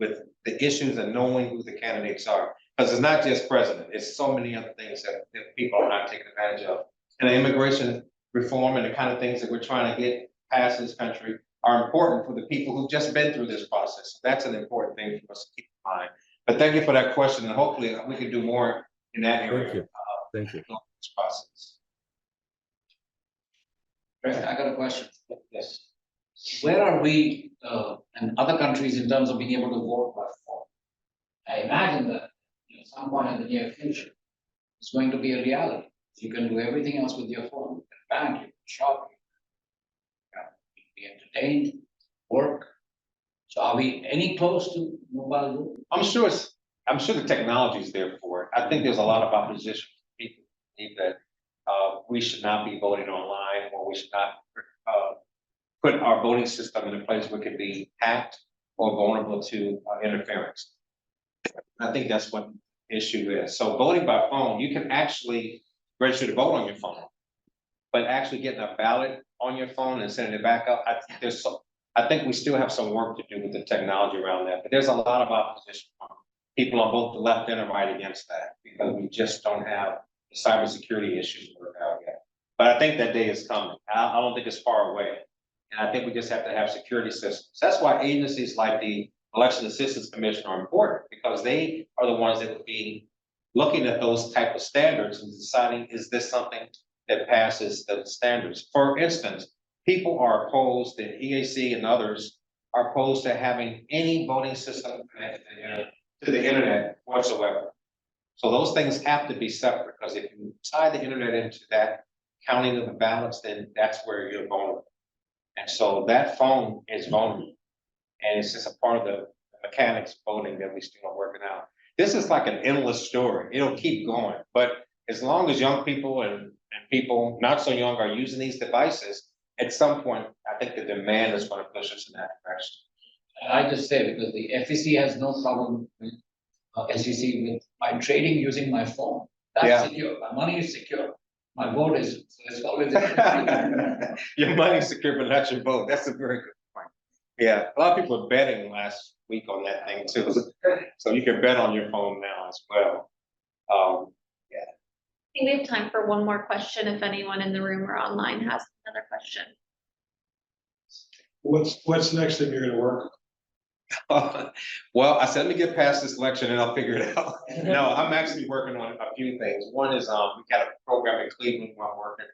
with the issues and knowing who the candidates are. Because it's not just president, it's so many other things that people are not taking advantage of. And the immigration reform and the kind of things that we're trying to get past this country are important for the people who've just been through this process. So that's an important thing for us to keep in mind. But thank you for that question, and hopefully we can do more in that area. Thank you. Thank you. This process. I got a question. Yes. Where are we in other countries in terms of being able to vote by phone? I imagine that some point in the near future, it's going to be a reality. You can do everything else with your phone. You can bank, you can shop, you can be entertained, work. So are we any close to mobile vote? I'm sure the technology is there for it. I think there's a lot of opposition. People believe that we should not be voting online, or we should not put our voting system in a place where it can be hacked or vulnerable to interference. I think that's what the issue is. So voting by phone, you can actually register to vote on your phone, but actually getting a ballot on your phone and sending it back up, I think we still have some work to do with the technology around that. But there's a lot of opposition from people on both the left and the right against that, because we just don't have the cybersecurity issues worked out yet. But I think that day is coming. I don't think it's far away. And I think we just have to have security systems. That's why agencies like the Election Assistance Commission are important, because they are the ones that would be looking at those type of standards and deciding, is this something that passes the standards? For instance, people are opposed, the EAC and others are opposed to having any voting system connected to the internet whatsoever. So those things have to be separate, because if you tie the internet into that counting of the ballots, then that's where you're vulnerable. And so that phone is vulnerable. And it's just a part of the mechanics of voting that we still are working out. This is like an endless story. It'll keep going. But as long as young people and people not so young are using these devices, at some point, I think the demand is going to push us in that direction. I just say, because the FEC has no problem with SEC with my trading using my phone. That's Yeah. secure. My money is secure. My vote is, so it's always. Your money's secure, but not your vote. That's a very good point. Yeah, a lot of people are betting last week on that thing too. So you can bet on your phone now as well. I think we have time for one more question if anyone in the room or online has another question. What's the next thing you're gonna work? Well, I said, let me get past this election and I'll figure it out. No, I'm actually working on a few things. One is, we got a program in Cleveland where I'm working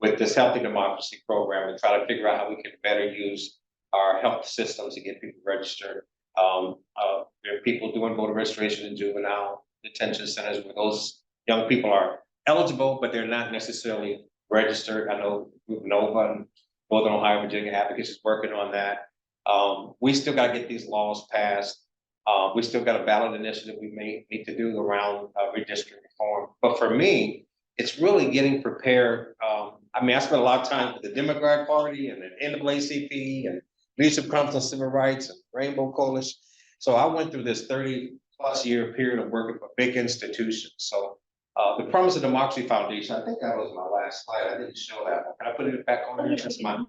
with this Healthy Democracy program and try to figure out how we can better use our health systems to get people registered. There are people doing voter registration in juvenile detention centers where those young people are eligible, but they're not necessarily registered. I know Group Nova and Northern Ohio, Virginia Advocates is working on that. We still got to get these laws passed. We still got a ballot initiative we may need to do around redistricting reform. But for me, it's really getting prepared. I mean, I spent a lot of time with the Democratic Party and the NAACP and Leadership Conference on Civil Rights and Rainbow Coalition. So I went through this 30+ year period of working for big institutions. So the Promise of Democracy Foundation, I think that was my last slide. I didn't show that one. Can I put it back on here? That's my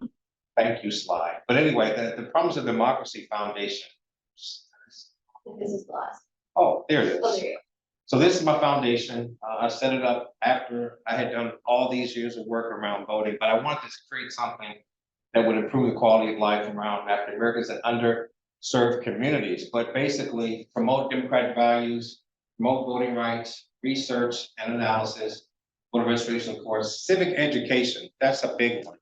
thank you slide. But anyway, the Promise of Democracy Foundation. This is the last. Oh, there it Oh, is. there you So this is my foundation. I set it up after I had done all these years of work around voting, but I wanted to create something that would improve the quality of life around African Americans and underserved communities, but basically promote democratic values, promote voting rights, research and analysis, voter registration, of course, civic education. That's a big one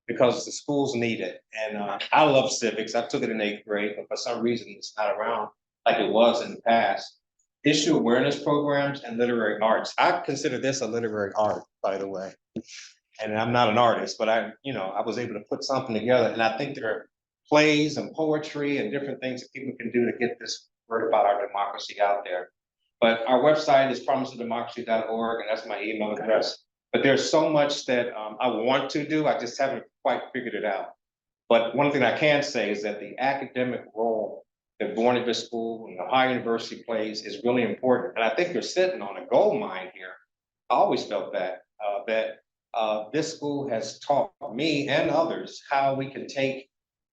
because the schools need it. And I love civics. I took it in 8th grade, but for some reason it's not around like it was in the past. Issue awareness programs and literary arts. I consider this a literary art, by the way. And I'm not an artist, but I was able to put something together. And I think there are plays and poetry and different things that people can do to get this word about our democracy out there. But our website is promiseofdemocracy.org, and that's my email address. But there's so much that I want to do. I just haven't quite figured it out. But one thing I can say is that the academic role that Borneville School and Ohio University plays is really important. And I think you're sitting on a gold mine here. I always felt that this school has taught me and others how we can take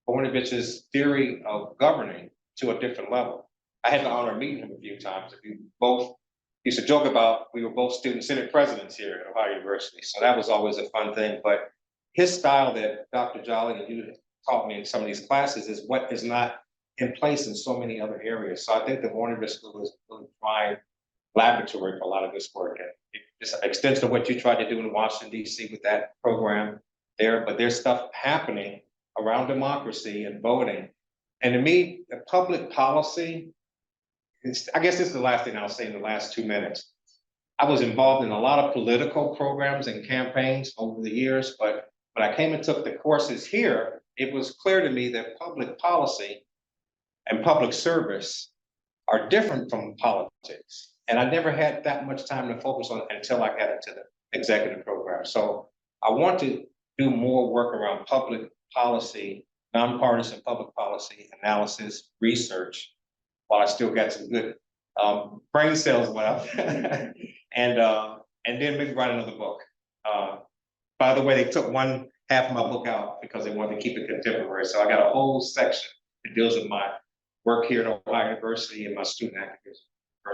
Bornevich's theory of governing to a different level. I had the honor of meeting him a few times. We both used to joke about, we were both student senate presidents here at Ohio University. So that was always a fun thing. But his style that Dr. Jolly and you taught me in some of these classes is what is not in place in so many other areas. So I think the Borneville School is a really prime laboratory for a lot of this work. And it's an extension of what you tried to do in Washington, D.C. with that program there, but there's stuff happening around democracy and voting. And to me, the public policy, I guess this is the last thing I'll say in the last 2 minutes. I was involved in a lot of political programs and campaigns over the years, but when I came and took the courses here, it was clear to me that public policy and public service are different from politics. And I never had that much time to focus on it until I got into the executive program. So I want to do more work around public policy, nonpartisan public policy analysis, research, while I still got some good brain cells left. and then maybe write another book. By the way, they took one half of my book out because they wanted to keep it contemporary. So I got a whole section that deals with my work here at Ohio University and my student activism for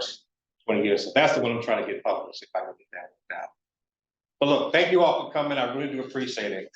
20 years. So that's the one I'm trying to get published if I can get that worked out. But look, thank you all for coming. I really do appreciate it.